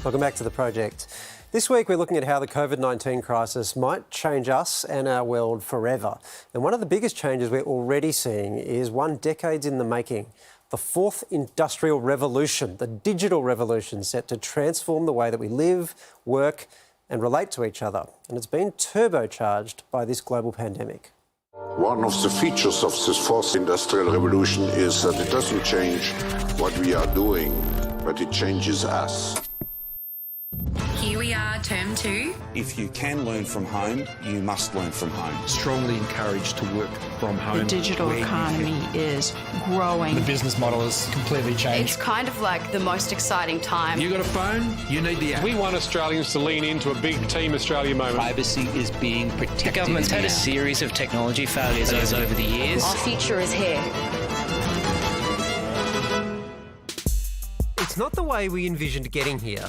Welcome back to The Project. This week we're looking at how the COVID-19 crisis might change us and our world forever. And one of the biggest changes we're already seeing is one decades in the making. The fourth industrial revolution, the digital revolution, set to transform the way that we live, work and relate to each other. And it's been turbocharged by this global pandemic. One of the features of this fourth industrial revolution is that it doesn't change what we are doing, but it changes us. Here we are, term 2. If you can learn from home, you must learn from home. Strongly encouraged to work from home. The digital economy is growing. The business model has completely changed. It's kind of like the most exciting time. You got a phone? You need the app. We want Australians to lean into a big Team Australia moment. Privacy is being protected. The government's had a series of technology failures over the years. Our future is here. It's not the way we envisioned getting here.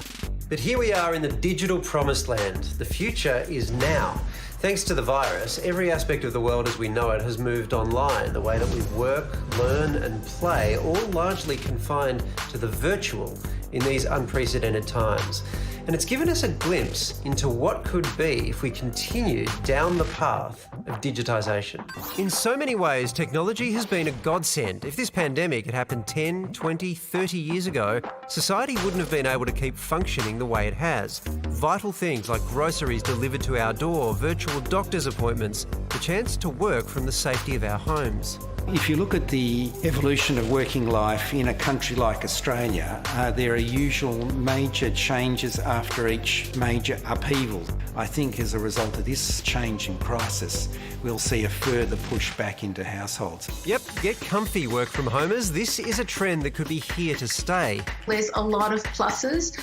But here we are in the digital promised land. The future is now. Thanks to the virus, every aspect of the world as we know it has moved online. The way that we work, learn and play, all largely confined to the virtual in these unprecedented times. And it's given us a glimpse into what could be if we continued down the path of digitisation. In so many ways, technology has been a godsend. If this pandemic had happened 10, 20, 30 years ago, society wouldn't have been able to keep functioning the way it has. Vital things like groceries delivered to our door, virtual doctor's appointments, the chance to work from the safety of our homes. If you look at the evolution of working life in a country like Australia, there are usual major changes after each major upheaval. I think as a result of this change in crisis, we'll see a further push back into households. Yep, get comfy work from homers. This is a trend that could be here to stay. There's a lot of pluses.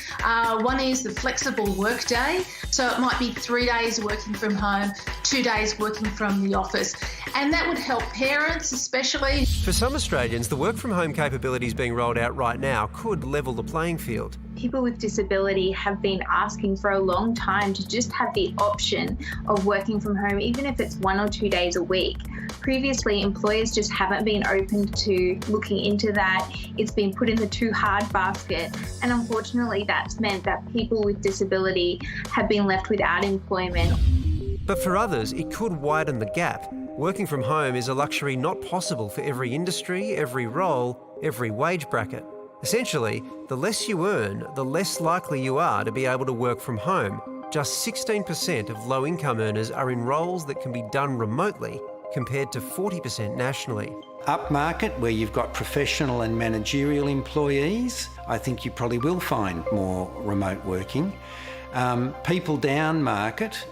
One is the flexible work day. So it might be 3 days working from home, 2 days working from the office. And that would help parents especially. For some Australians, the work from home capabilities being rolled out right now could level the playing field. People with disability have been asking for a long time to just have the option of working from home, even if it's 1 or 2 days a week. Previously, employers just haven't been open to looking into that. It's been put in the too hard basket. And unfortunately, that's meant that people with disability have been left without employment. But for others, it could widen the gap. Working from home is a luxury not possible for every industry, every role, every wage bracket. Essentially, the less you earn, the less likely you are to be able to work from home. Just 16% of low-income earners are in roles that can be done remotely, compared to 40% nationally. Upmarket, where you've got professional and managerial employees, I think you probably will find more remote working. People down market,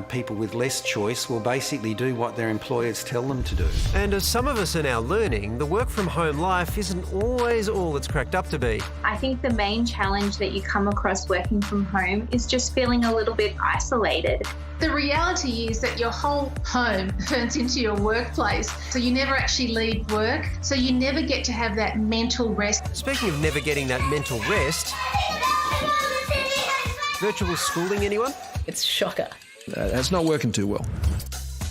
people with less choice, will basically do what their employers tell them to do. And as some of us are now learning, the work from home life isn't always all it's cracked up to be. I think the main challenge that you come across working from home is just feeling a little bit isolated. The reality is that your whole home turns into your workplace. So you never actually leave work. So you never get to have that mental rest. Speaking of never getting that mental rest, virtual schooling, anyone? It's a shocker. That's not working too well.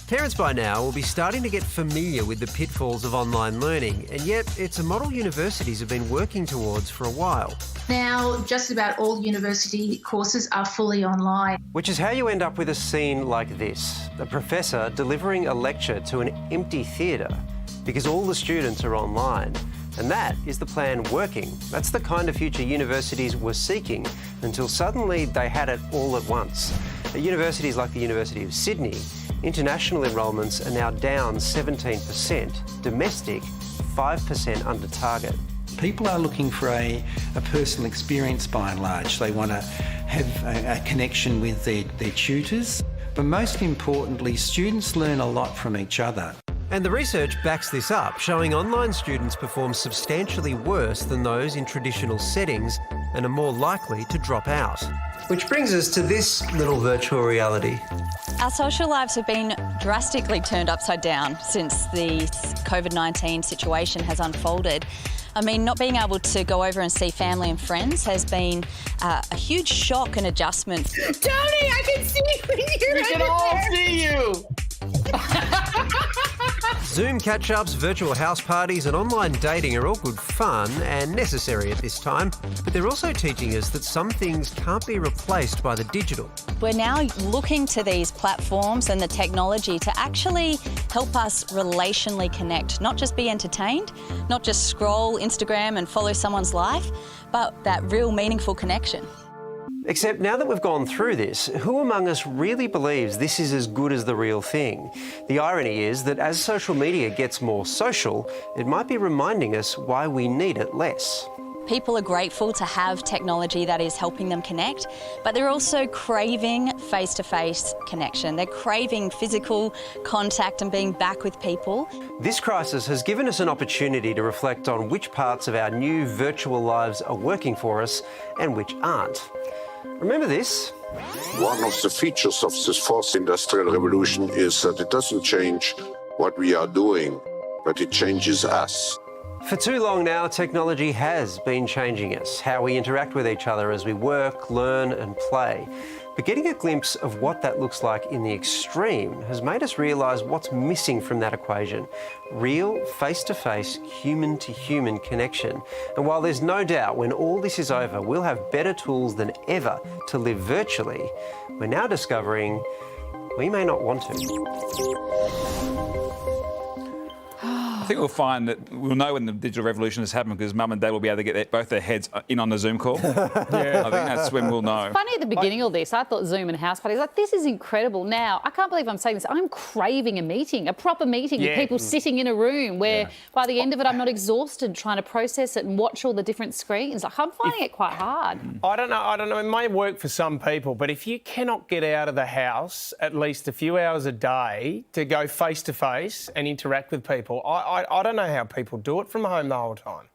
Parents by now will be starting to get familiar with the pitfalls of online learning, and yet it's a model universities have been working towards for a while. Now, just about all university courses are fully online. Which is how you end up with a scene like this. A professor delivering a lecture to an empty theatre because all the students are online. And that is the plan working. That's the kind of future universities were seeking until suddenly they had it all at once. At universities like the University of Sydney, international enrolments are now down 17%, domestic 5% under target. People are looking for a personal experience by and large. They want to have a connection with their tutors. But most importantly, students learn a lot from each other. And the research backs this up, showing online students perform substantially worse than those in traditional settings and are more likely to drop out. Which brings us to this little virtual reality. Our social lives have been drastically turned upside down since the COVID-19 situation has unfolded. I mean, not being able to go over and see family and friends has been a huge shock and adjustment. Tony, I can see you when you're We can all see you! Zoom catch-ups, virtual house parties and online dating are all good fun and necessary at this time, but they're also teaching us that some things can't be replaced by the digital. We're now looking to these platforms and the technology to actually help us relationally connect, not just be entertained, not just scroll Instagram and follow someone's life, but that real meaningful connection. Except now that we've gone through this, who among us really believes this is as good as the real thing? The irony is that as social media gets more social, it might be reminding us why we need it less. People are grateful to have technology that is helping them connect, but they're also craving face-to-face connection. They're craving physical contact and being back with people. This crisis has given us an opportunity to reflect on which parts of our new virtual lives are working for us and which aren't. Remember this? One of the features of this fourth industrial revolution is that it doesn't change what we are doing, but it changes us. For too long now, technology has been changing us, how we interact with each other as we work, learn and play. But getting a glimpse of what that looks like in the extreme has made us realise what's missing from that equation. Real, face-to-face, human-to-human connection. And while there's no doubt when all this is over, we'll have better tools than ever to live virtually, we're now discovering we may not want to. I think we'll find that we'll know when the digital revolution has happened because Mum and Dad will be able to get both their heads in on the Zoom call. Yeah. I think that's when we'll know. Funny at the beginning of this, I thought Zoom and house parties, like, this is incredible. Now, I can't believe I'm saying this. I'm craving a meeting, a proper meeting with people sitting in a room where by the end of it, I'm not exhausted trying to process it and watch all the different screens. Like, I'm finding it quite hard. I don't know. It may work for some people, but if you cannot get out of the house at least a few hours a day to go face-to-face and interact with people, I don't know how people do it from home the whole time.